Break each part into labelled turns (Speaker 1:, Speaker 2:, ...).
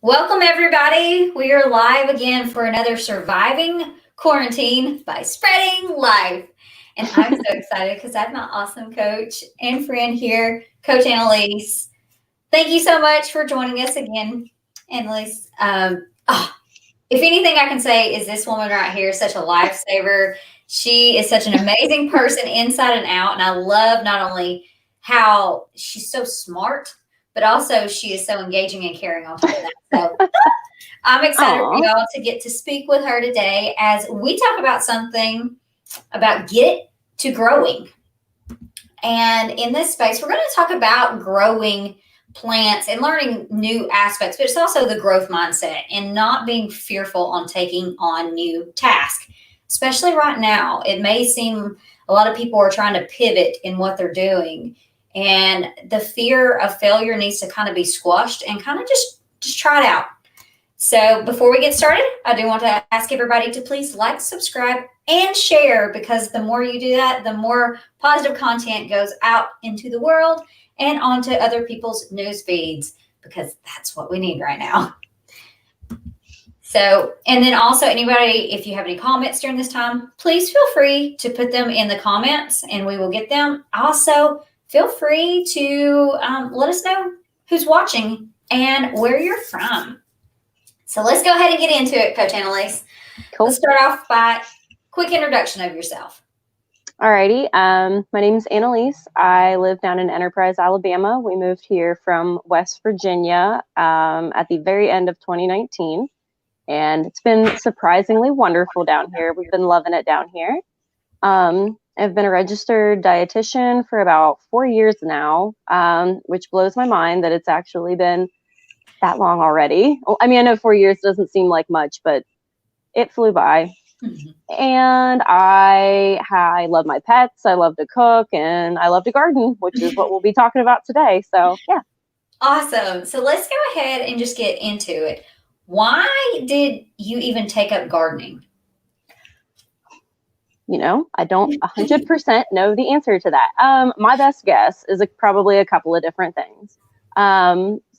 Speaker 1: Welcome, everybody. We are live again for another Surviving Quarantine by Spreading Life. And I'm so excited because I have my awesome coach and friend here, Coach Annaleise. Thank you so much for joining us again, Annaleise. If anything I can say is this woman right here is such a lifesaver. She is such an amazing person inside and out. And I love not only how she's so smart, but also she is so engaging and caring on top of that. So I'm excited for y'all to get to speak with her today as we talk about something about get to growing. And in this space, we're going to talk about growing plants and learning new aspects, but it's also the growth mindset and not being fearful on taking on new tasks, especially right now. It may seem a lot of people are trying to pivot in what they're doing, and the fear of failure needs to kind of be squashed and kind of just try it out. So before we get started, I do want to ask everybody to please like, subscribe, and share, because the more you do that, the more positive content goes out into the world and onto other people's news feeds, because that's what we need right now. So, and then also anybody, if you have any comments during this time, please feel free to put them in the comments and we will get them. Also, feel free to let us know who's watching and where you're from. So let's go ahead and get into it, Coach Annaleise. Cool. Let's start off by a quick introduction of yourself.
Speaker 2: Alrighty. My name is Annaleise. I live down in Enterprise, Alabama. We moved here from West Virginia at the very end of 2019. And it's been surprisingly wonderful down here. We've been loving it down here. I've been a registered dietitian for about 4 years now, which blows my mind that it's actually been that long already. I mean, I know 4 years doesn't seem like much, but it flew by. Mm-hmm. And I love my pets. I love to cook and I love to garden, which is what we'll be talking about today. So, yeah.
Speaker 1: Awesome. So let's go ahead and just get into it. Why did you even take up gardening?
Speaker 2: You know, I don't 100% know the answer to that. My best guess is probably a couple of different things.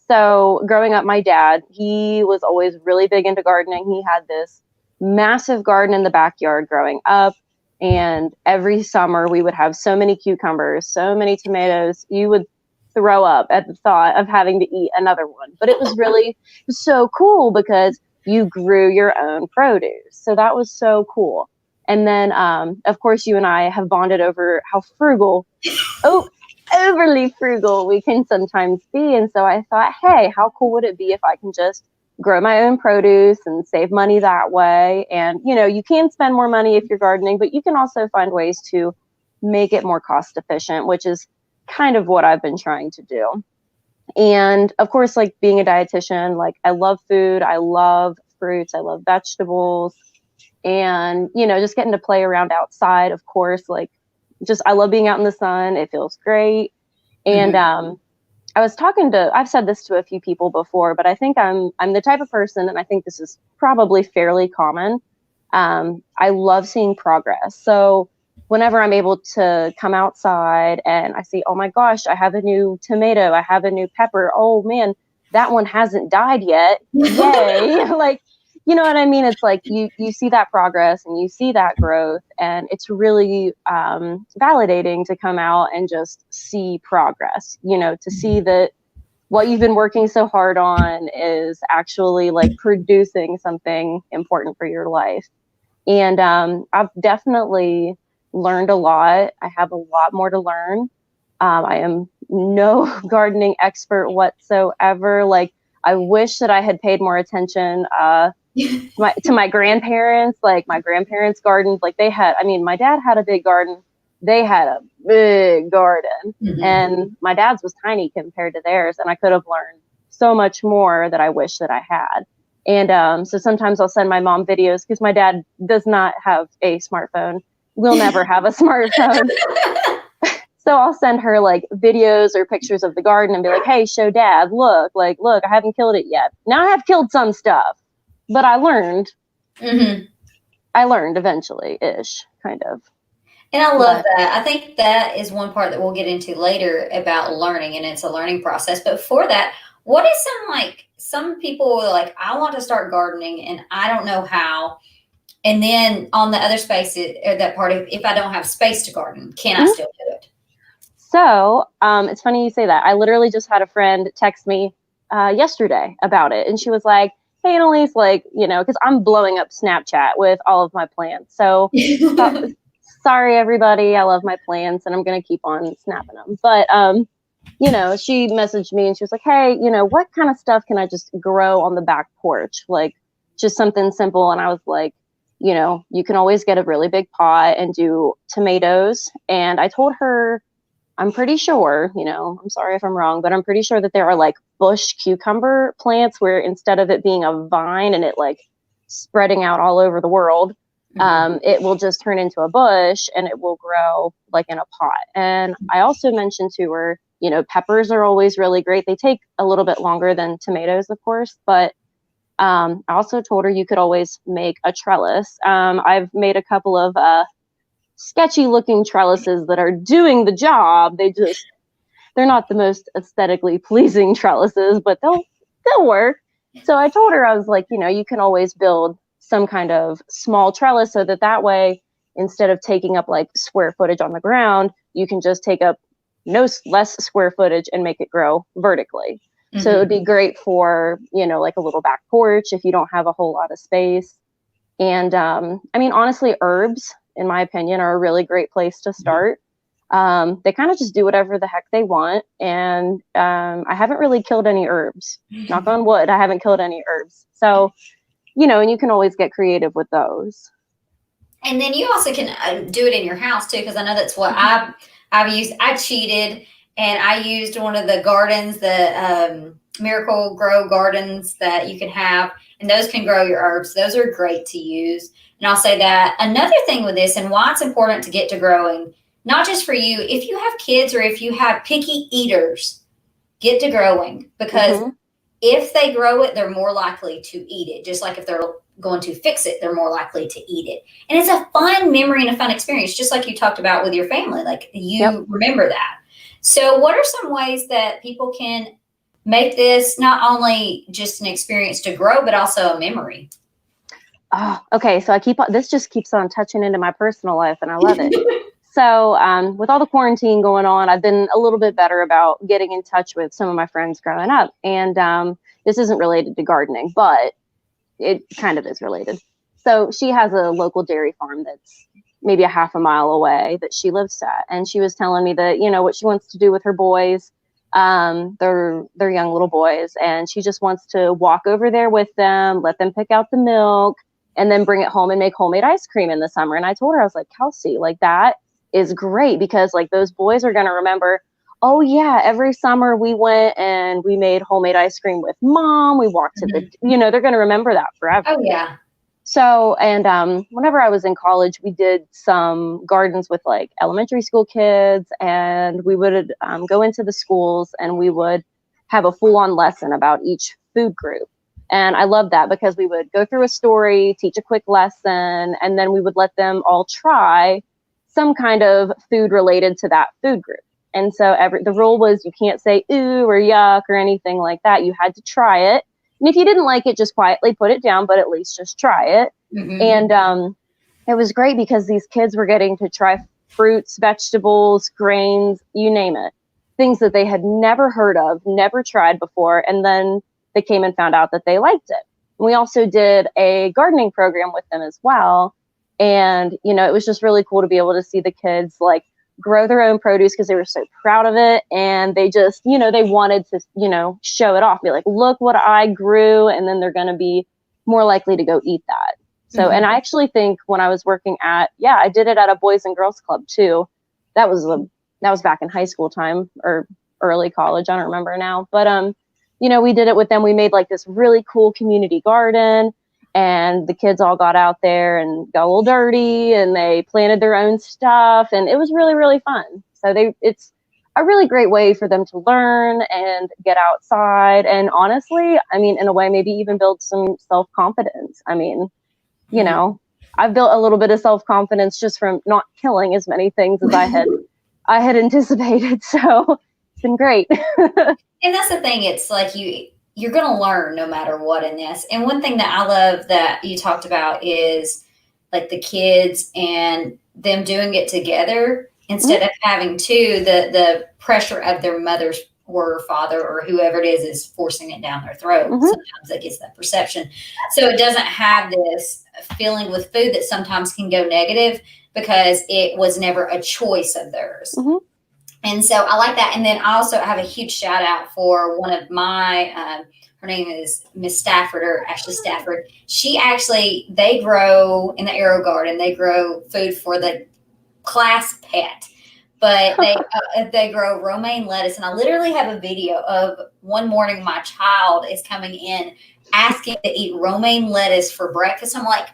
Speaker 2: So growing up, my dad, he was always really big into gardening. He had this massive garden in the backyard growing up. And every summer we would have so many cucumbers, so many tomatoes. You would throw up at the thought of having to eat another one. But it was really so cool because you grew your own produce. So that was so cool. And then, of course, you and I have bonded over how overly frugal we can sometimes be. And so I thought, hey, how cool would it be if I can just grow my own produce and save money that way? And, you know, you can spend more money if you're gardening, but you can also find ways to make it more cost efficient, which is kind of what I've been trying to do. And of course, like being a dietitian, like I love food, I love fruits, I love vegetables, and, you know, just getting to play around outside, of course, like just, I love being out in the sun. It feels great. And, I've said this to a few people before, but I think I'm the type of person, and I think this is probably fairly common. I love seeing progress. So whenever I'm able to come outside and I see, oh my gosh, I have a new tomato, I have a new pepper. Oh man, that one hasn't died yet. Yay. Like, you know what I mean? It's like you see that progress and you see that growth, and it's really validating to come out and just see progress, you know, to see that what you've been working so hard on is actually like producing something important for your life. And I've definitely learned a lot. I have a lot more to learn. I am no gardening expert whatsoever. Like, I wish that I had paid more attention to my grandparents. Like, my grandparents' gardens, like my dad had a big garden. They had a big garden, and my dad's was tiny compared to theirs. And I could have learned so much more that I wish that I had. And so sometimes I'll send my mom videos because my dad does not have a smartphone. We'll never have a smartphone. So I'll send her like videos or pictures of the garden and be like, hey, show dad, look, I haven't killed it yet. Now I have killed some stuff, but I learned. I learned eventually-ish, kind of.
Speaker 1: And I love that. I think that is one part that we'll get into later about learning, and it's a learning process. But before that, What is some people are like, I want to start gardening and I don't know how. And then on the other space, or that part, if I don't have space to garden, can I still do it?
Speaker 2: So it's funny you say that. I literally just had a friend text me yesterday about it. And she was like, hey, Annalise, like, you know, because I'm blowing up Snapchat with all of my plants. So sorry, everybody. I love my plants and I'm going to keep on snapping them. But, you know, she messaged me and she was like, hey, you know, what kind of stuff can I just grow on the back porch? Like just something simple. And I was like, you know, you can always get a really big pot and do tomatoes. And I told her, I'm pretty sure, you know, I'm sorry if I'm wrong, but I'm pretty sure that there are like bush cucumber plants where instead of it being a vine and it like spreading out all over the world, it will just turn into a bush and it will grow like in a pot. And I also mentioned to her, you know, peppers are always really great. They take a little bit longer than tomatoes, of course, but I also told her you could always make a trellis. I've made a couple of sketchy looking trellises that are doing the job. They're not the most aesthetically pleasing trellises, but they'll work. So I told her, I was like, you know, you can always build some kind of small trellis so that way, instead of taking up like square footage on the ground, you can just take up less square footage and make it grow vertically. Mm-hmm. So it would be great for, you know, like a little back porch if you don't have a whole lot of space. And I mean, honestly, herbs, in my opinion, are a really great place to start. They kind of just do whatever the heck they want. And I haven't really killed any herbs. Knock on wood, I haven't killed any herbs. So, you know, and you can always get creative with those.
Speaker 1: And then you also can do it in your house too, because I know that's what I've used. I cheated and I used one of the gardens, the Miracle Grow gardens that you can have, and those can grow your herbs. Those are great to use. And I'll say that another thing with this and why it's important to get to growing, not just for you, if you have kids or if you have picky eaters, get to growing, because if they grow it, they're more likely to eat it. Just like if they're going to fix it, they're more likely to eat it. And it's a fun memory and a fun experience, just like you talked about with your family. Like you remember that. So what are some ways that people can make this not only just an experience to grow, but also a memory?
Speaker 2: Oh, okay. So this just keeps on touching into my personal life and I love it. So with all the quarantine going on, I've been a little bit better about getting in touch with some of my friends growing up. And this isn't related to gardening, but it kind of is related. So she has a local dairy farm that's maybe a half a mile away that she lives at. And she was telling me that, you know, what she wants to do with her boys, they're young little boys. And she just wants to walk over there with them, let them pick out the milk, and then bring it home and make homemade ice cream in the summer. And I told her, I was like, Kelsey, like that is great, because like those boys are going to remember, oh yeah, every summer we went and we made homemade ice cream with mom. We walked to the, you know, they're going to remember that forever.
Speaker 1: Oh yeah.
Speaker 2: So, and whenever I was in college, we did some gardens with like elementary school kids, and we would go into the schools and we would have a full-on lesson about each food group. And I love that, because we would go through a story, teach a quick lesson, and then we would let them all try some kind of food related to that food group. And so the rule was you can't say ooh or yuck or anything like that. You had to try it. And if you didn't like it, just quietly put it down, but at least just try it. And it was great because these kids were getting to try fruits, vegetables, grains, you name it, things that they had never heard of, never tried before. And then they came and found out that they liked it. And we also did a gardening program with them as well. And, you know, it was just really cool to be able to see the kids like grow their own produce, because they were so proud of it. And they just, you know, they wanted to, you know, show it off, be like, look what I grew. And then they're going to be more likely to go eat that. So, and I actually think when I was working I did it at a Boys and Girls Club too. That was back in high school time or early college. I don't remember now, but, you know, we did it with them. We made like this really cool community garden, and the kids all got out there and got a little dirty, and they planted their own stuff, and it was really, really fun. So it's a really great way for them to learn and get outside. And honestly, I mean, in a way, maybe even build some self-confidence. I mean, you know, I've built a little bit of self-confidence just from not killing as many things as I had anticipated. So it's been great.
Speaker 1: And that's the thing. It's like you're going to learn no matter what in this. And one thing that I love that you talked about is like the kids and them doing it together instead of having the pressure of their mother's or father or whoever it is forcing it down their throat. Sometimes that gets that perception. So it doesn't have this feeling with food that sometimes can go negative because it was never a choice of theirs. And so I like that. And then I also have a huge shout out for one of my, her name is Miss Stafford or Ashley Stafford. They grow in the Aero Garden. They grow food for the class pet, but they grow romaine lettuce. And I literally have a video of one morning my child is coming in asking to eat romaine lettuce for breakfast. I'm like,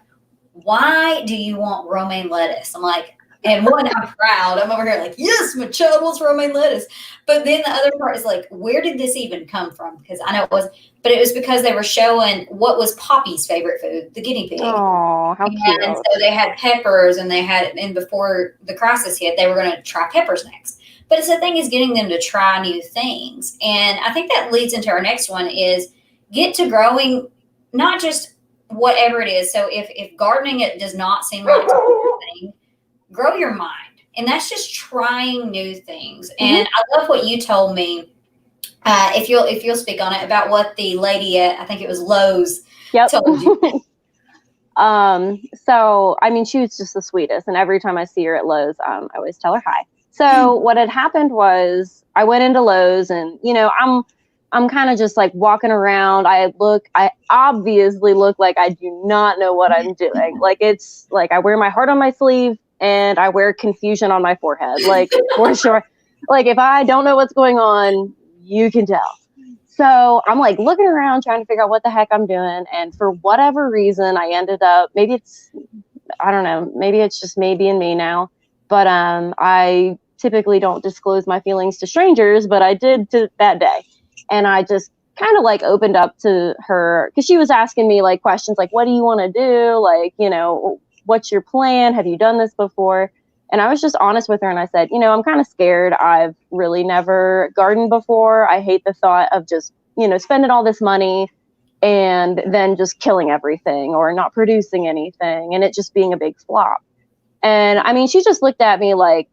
Speaker 1: why do you want romaine lettuce? I'm like, and one, I'm proud. I'm over here like, yes, my child wants romaine lettuce. But then the other part is like, where did this even come from? Because I know it was because they were showing what was Poppy's favorite food, the guinea pig.
Speaker 2: Oh, how cute.
Speaker 1: And so they had peppers and before the crisis hit, they were going to try peppers next. But it's the thing is getting them to try new things. And I think that leads into our next one is get to growing, not just whatever it is. So if gardening, it does not seem like something, grow your mind. And that's just trying new things. And I love what you told me. If you'll speak on it about what the lady at, I think it was Lowe's, told you.
Speaker 2: So, I mean, she was just the sweetest. And every time I see her at Lowe's, I always tell her hi. So what had happened was I went into Lowe's and, I'm kind of just like walking around. I obviously look like I do not know what I'm doing. Like, it's like I wear my heart on my sleeve and I wear confusion on my forehead. Like, for sure. Like, if I don't know what's going on, you can tell. So I'm like looking around trying to figure out what the heck I'm doing. And for whatever reason, I ended up, I don't know, maybe it's just me being me now. But I typically don't disclose my feelings to strangers, but I did that day. And I just kind of like opened up to her because she was asking me like questions like, what do you want to do? Like, what's your plan? Have you done this before? And I was just honest with her. And I said, I'm kind of scared. I've really never gardened before. I hate the thought of just, spending all this money and then just killing everything or not producing anything and it just being a big flop. And I mean, she just looked at me like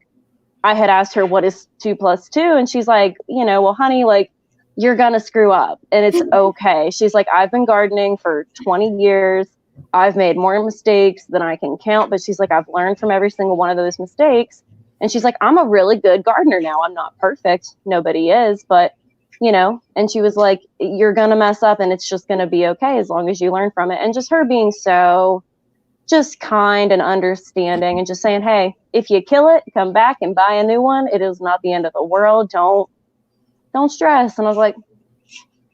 Speaker 2: I had asked her, what is 2 + 2? And she's like, well, honey, like, you're going to screw up and it's okay. She's like, I've been gardening for 20 years. I've made more mistakes than I can count. But she's like, I've learned from every single one of those mistakes. And she's like, I'm a really good gardener now. I'm not perfect. Nobody is. But, and she was like, you're going to mess up and it's just going to be okay as long as you learn from it. And just her being so just kind and understanding and just saying, hey, if you kill it, come back and buy a new one. It is not the end of the world. Don't stress. And I was like,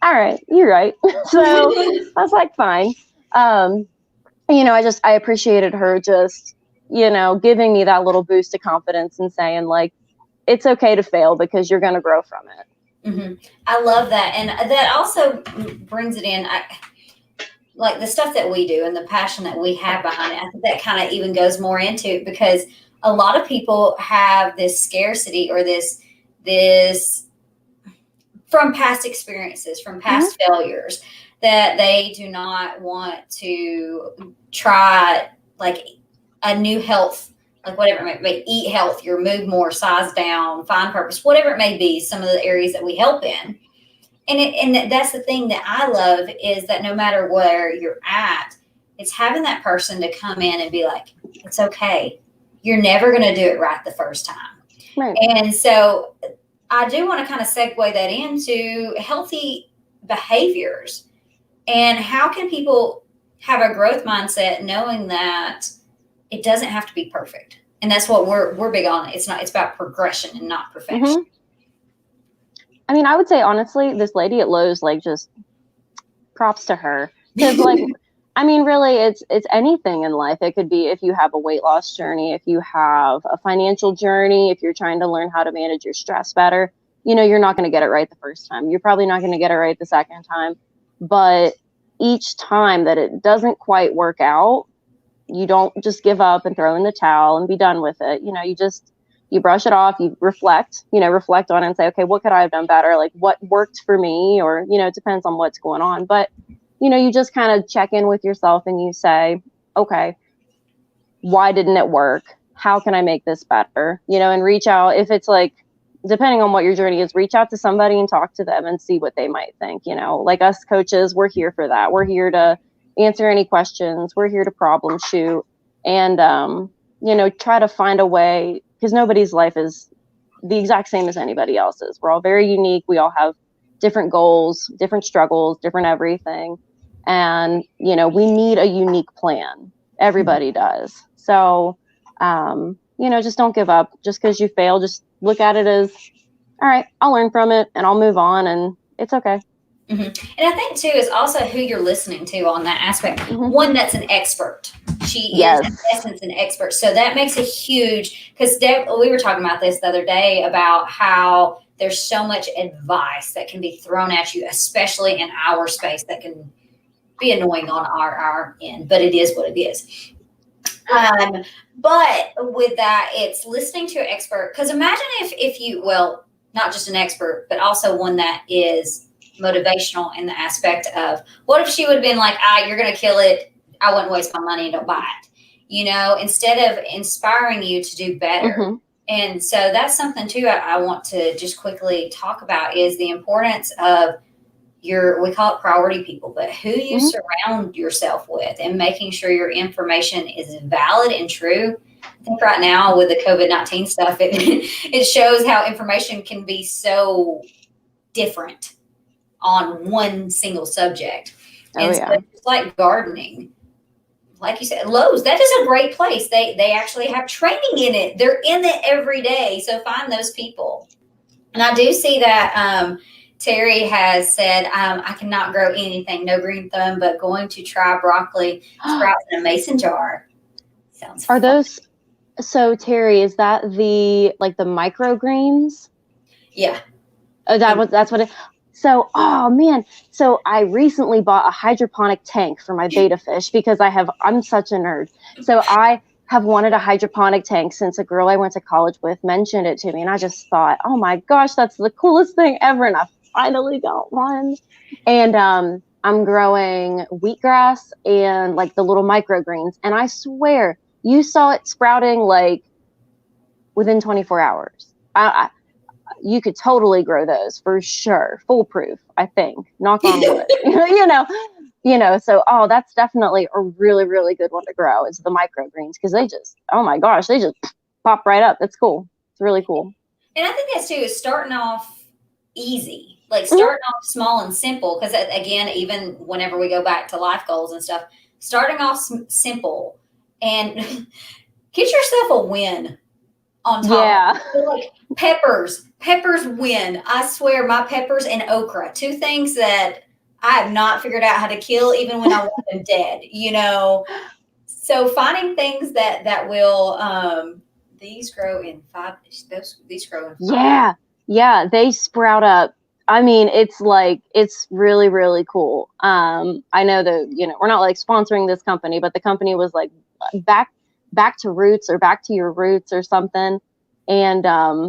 Speaker 2: all right, you're right. So I was like, fine. I appreciated her just, giving me that little boost of confidence and saying like, it's okay to fail because you're going to grow from it.
Speaker 1: I love that. And that also brings it in. Like the stuff that we do and the passion that we have behind it, I think that kind of even goes more into it because a lot of people have this scarcity or this from past experiences, from past failures, that they do not want to try like a new health, like whatever it may be, eat healthier, move more, size down, find purpose, whatever it may be, some of the areas that we help in. And that's the thing that I love is that no matter where you're at, it's having that person to come in and be like, it's okay. You're never going to do it right the first time.
Speaker 2: Right.
Speaker 1: And so I do want to kind of segue that into healthy behaviors and how can people have a growth mindset knowing that it doesn't have to be perfect. And that's what we're big on. It's about progression and not perfection.
Speaker 2: I mean, I would say honestly, this lady at Lowe's, like, just props to her because like, I mean, really it's anything in life. It could be if you have a weight loss journey, if you have a financial journey, if you're trying to learn how to manage your stress better, you're not going to get it right the first time. You're probably not going to get it right the second time, but each time that it doesn't quite work out, you don't just give up and throw in the towel and be done with it. You just you brush it off, you reflect on it and say, okay, what could I have done better? Like what worked for me, or, it depends on what's going on. But, you just kind of check in with yourself and you say, okay, why didn't it work? How can I make this better? And reach out. If it's like, depending on what your journey is, reach out to somebody and talk to them and see what they might think. Like us coaches, we're here for that. We're here to answer any questions. We're here to problem shoot and, try to find a way, because nobody's life is the exact same as anybody else's. We're all very unique. We all have different goals, different struggles, different everything. And, we need a unique plan. Everybody does. So, just don't give up. Just because you fail, just look at it as, all right, I'll learn from it and I'll move on, and it's okay.
Speaker 1: Mm-hmm. And I think too is also who you're listening to on that aspect. Mm-hmm. One that's an expert. She is in essence an expert. So that makes a huge, because we were talking about this the other day about how there's so much advice that can be thrown at you, especially in our space, that can be annoying on our end, but it is what it is. But with that, it's listening to an expert. Because imagine if you, well, not just an expert, but also one that is motivational in the aspect of, what if she would have been like, you're going to kill it. I wouldn't waste my money and don't buy it. Instead of inspiring you to do better. Mm-hmm. And so that's something too I want to just quickly talk about, is the importance of we call it priority people, but who you surround yourself with, and making sure your information is valid and true. I think right now with the COVID-19 stuff, it shows how information can be so different on one single subject. And so it's like gardening. Like you said, Lowe's, that is a great place. They actually have training in it. They're in it every day. So find those people. And I do see that Terry has said, I cannot grow anything, no green thumb, but going to try broccoli sprouts in a mason jar. Sounds fun.
Speaker 2: Are those, so Terry, is that the microgreens?
Speaker 1: Yeah.
Speaker 2: Oh, that's what it, so, oh man. So I recently bought a hydroponic tank for my betta fish because I'm such a nerd. So I have wanted a hydroponic tank since a girl I went to college with mentioned it to me. And I just thought, oh my gosh, that's the coolest thing ever. And I finally got one. And I'm growing wheatgrass and like the little microgreens. And I swear you saw it sprouting like within 24 hours. You could totally grow those for sure. Foolproof, I think. Knock on wood. So, that's definitely a really, really good one to grow, is the microgreens, because they just, oh my gosh, they just pop right up. That's cool. It's really cool.
Speaker 1: And I think that's too, is starting off easy, like starting off small and simple. Because again, even whenever we go back to life goals and stuff, starting off simple and get yourself a win on top.
Speaker 2: Yeah.
Speaker 1: So like peppers win. I swear, my peppers and okra, two things that I have not figured out how to kill, even when I want them dead, So finding things that will, these grow in these grow in 5.
Speaker 2: Yeah. They sprout up. I mean, it's really, really cool. I know that, we're not like sponsoring this company, but the company was like back to roots, or back to your roots or something. And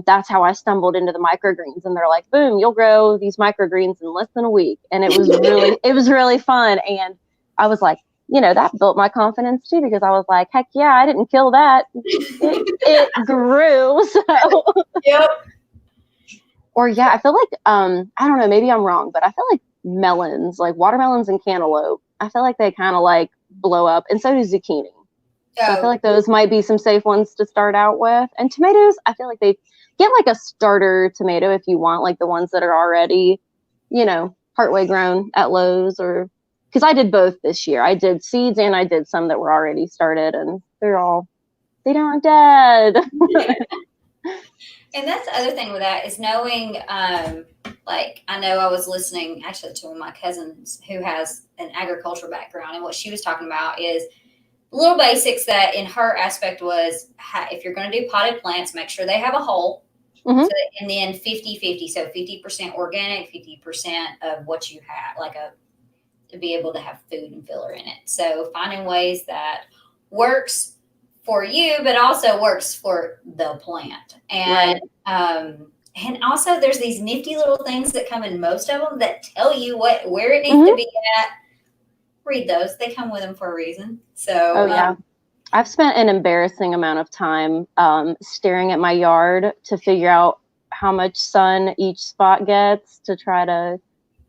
Speaker 2: that's how I stumbled into the microgreens. And they're like, boom, you'll grow these microgreens in less than a week. And it was really fun. And I was like, that built my confidence too, because I was like, heck yeah, I didn't kill that. It grew. So
Speaker 1: yep.
Speaker 2: Or I feel like, I don't know, maybe I'm wrong, but I feel like melons, like watermelons and cantaloupe, I feel like they kind of like blow up, and so do zucchini. So I feel like those might be some safe ones to start out with. And tomatoes, I feel like they get like a starter tomato if you want, like the ones that are already, partway grown at Lowe's, or because I did both this year. I did seeds and I did some that were already started, and they aren't dead.
Speaker 1: And that's the other thing with that, is knowing, like, I know I was listening actually to one of my cousins who has an agricultural background, and what she was talking about is little basics that in her aspect was, if you're going to do potted plants, make sure they have a hole. Mm-hmm. And then 50-50. So 50% organic, 50% of what you have, to be able to have food and filler in it. So finding ways that works for you, but also works for the plant. And also there's these nifty little things that come in most of them that tell you where it needs to be at. Read those. They come with them for a reason. So,
Speaker 2: I've spent an embarrassing amount of time staring at my yard to figure out how much sun each spot gets to try to,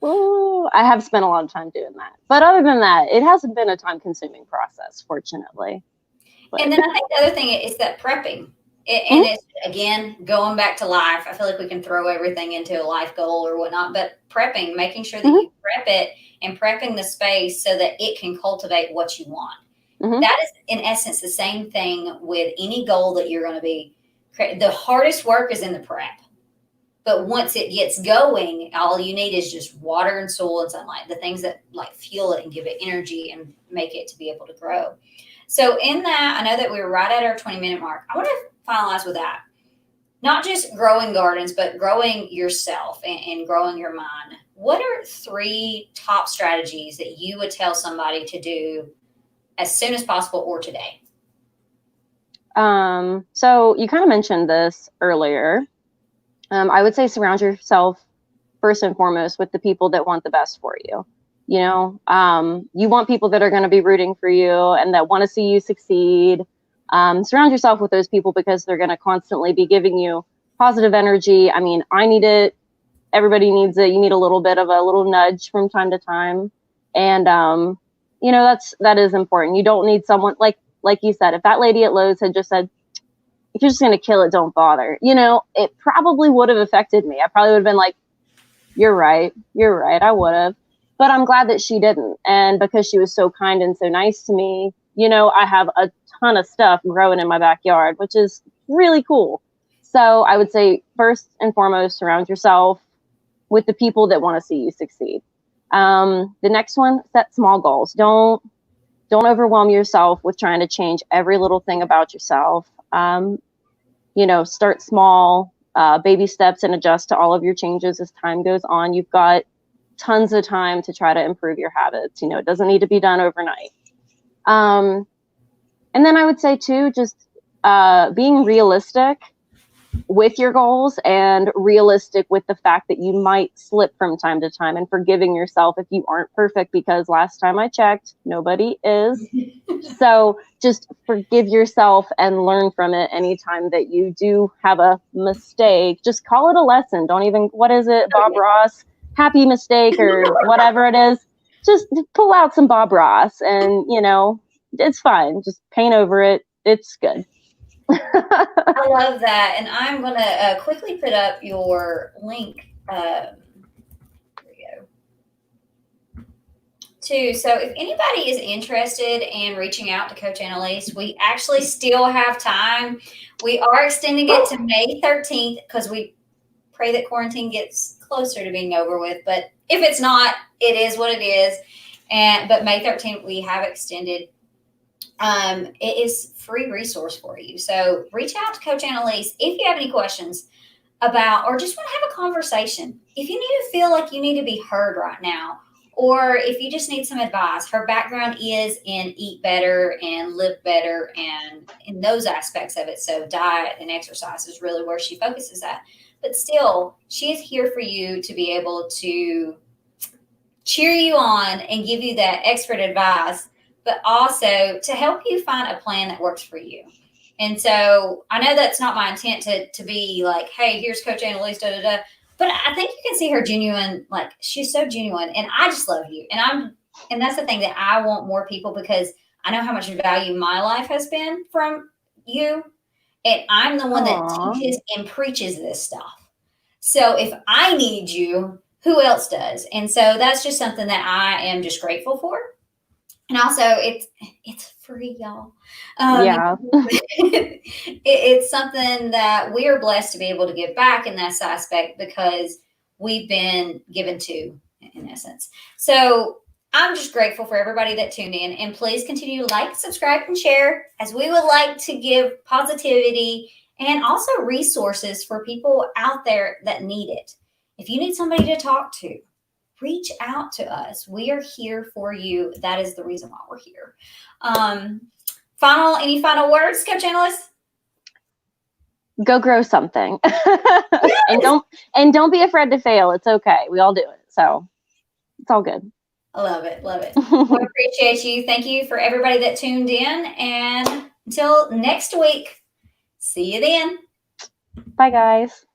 Speaker 2: I have spent a lot of time doing that. But other than that, it hasn't been a time-consuming process, fortunately. But.
Speaker 1: And then I think the other thing is that prepping. And it's, again, going back to life. I feel like we can throw everything into a life goal or whatnot, but prepping, making sure that you prep it and prepping the space so that it can cultivate what you want. That is, in essence, the same thing with any goal that you're going to be. The hardest work is in the prep. But once it gets going, all you need is just water and soil and sunlight, the things that like fuel it and give it energy and make it to be able to grow. So in that, I know that we were right at our 20-minute mark. I want to finalize with that. Not just growing gardens, but growing yourself and growing your mind. What are 3 top strategies that you would tell somebody to do as soon as possible or today?
Speaker 2: So you kind of mentioned this earlier. I would say surround yourself first and foremost with the people that want the best for you. You know, you want people that are going to be rooting for you and that want to see you succeed. Surround yourself with those people because they're going to constantly be giving you positive energy. I mean, I need it. Everybody needs it. You need a little bit of a little nudge from time to time. And, you know, that is important. You don't need someone like you said, if that lady at Lowe's had just said, if you're just going to kill it, don't bother. You know, it probably would have affected me. I probably would have been like, you're right. I would have. But I'm glad that she didn't. And because she was so kind and so nice to me, you know, I have a ton of stuff growing in my backyard, which is really cool. So I would say first and foremost, surround yourself with the people that want to see you succeed. The next one, set small goals. Don't overwhelm yourself with trying to change every little thing about yourself. You know, start small, baby steps, and adjust to all of your changes as time goes on. You've got tons of time to try to improve your habits. You know, it doesn't need to be done overnight. And then I would say too, just being realistic with your goals and realistic with the fact that you might slip from time to time, and forgiving yourself if you aren't perfect, because last time I checked, nobody is. So just forgive yourself and learn from it. Anytime that you do have a mistake, just call it a lesson. Don't even, what is it, Bob Ross? Happy mistake or whatever it is. Just pull out some Bob Ross and, you know, it's fine. Just paint over it. It's good.
Speaker 1: I love that. And I'm going to quickly put up your link. Here we go. Too. So if anybody is interested in reaching out to Coach Annaleise, we actually still have time. We are extending it to May 13th because we pray that quarantine gets closer to being over with. But if it's not, it is what it is. But May 13th, we have extended. It is free resource for you. So reach out to Coach Annaleise if you have any questions about, or just want to have a conversation. If you need to feel like you need to be heard right now, or if you just need some advice. Her background is in eat better and live better and in those aspects of it. So diet and exercise is really where she focuses at. But still, she is here for you to be able to cheer you on and give you that expert advice, but also to help you find a plan that works for you. And so I know that's not my intent to be like, hey, here's Coach Annaleise, da, da, da. But I think you can see her genuine, like she's so genuine. And I just love you. And that's the thing that I want more people, because I know how much value my life has been from you. And I'm the one that teaches and preaches this stuff. So if I need you, who else does? And so that's just something that I am just grateful for. And also, it's free, y'all.
Speaker 2: Yeah.
Speaker 1: It's something that we are blessed to be able to give back in this aspect, because we've been given to, in essence. So I'm just grateful for everybody that tuned in. And please continue to like, subscribe, and share, as we would like to give positivity and also resources for people out there that need it. If you need somebody to talk to, reach out to us. We are here for you. That is the reason why we're here. Any final words, Coach Annaleise?
Speaker 2: Go grow something.
Speaker 1: Yes.
Speaker 2: and don't be afraid to fail. It's okay. We all do it. So it's all good.
Speaker 1: I love it. Love it. Well, I appreciate you. Thank you for everybody that tuned in. And until next week, see you then.
Speaker 2: Bye, guys.